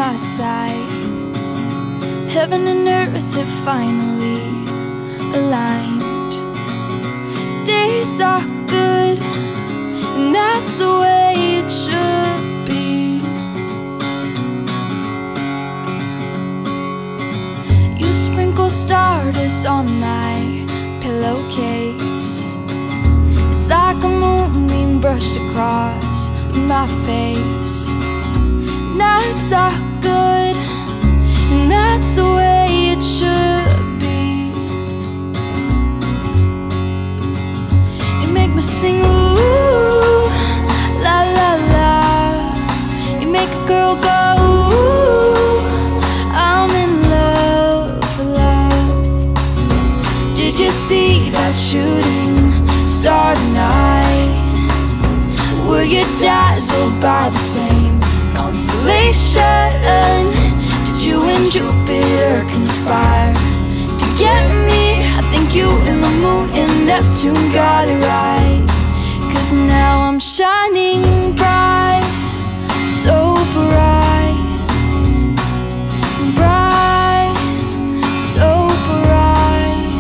my side. Heaven and earth have finally aligned. Days are good, and that's the way it should be. You sprinkle stardust on my pillowcase. It's like a moonbeam brushed across my face. Nights are good, and that's the way it should be. You make me sing ooh, la la la. You make a girl go ooh, I'm in love, love. Did you see that shooting star tonight? Were you dazzled by the same constellation? Did you and Jupiter conspire to get me? I think you and the moon and Neptune got it right. 'Cause now I'm shining bright, so bright, bright, so bright.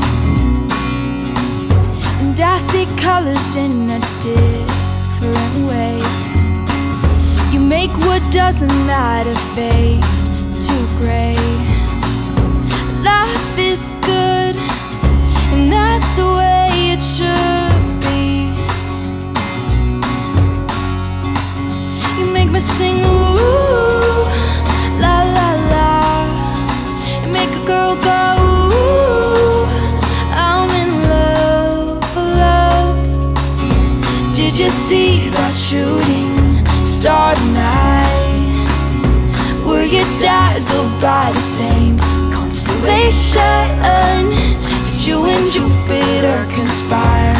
And I see colors in a different way. You make what doesn't matter fade to gray. Life is good, and that's the way it should be. You make me sing ooh, la la la. You make a girl go ooh, I'm in love, love. Did you see that shooting star tonight? Were you dazzled by the same constellation? Did you and Jupiter conspire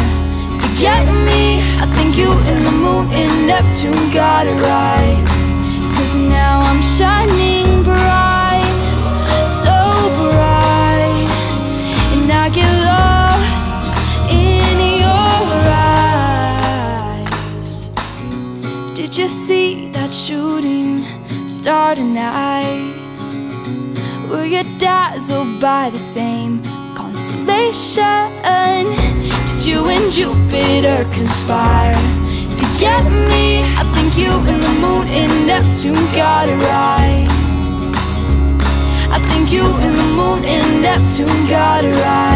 to get me? I think you and the moon and Neptune got it right. 'Cause now I'm shining bright, so bright. And I get lost in your eyes. Did you see that shooting star tonight? Were you dazzled by the same constellation? Did you and Jupiter conspire to get me? I think you and the moon and Neptune got it right. I think you and the moon and Neptune got it right.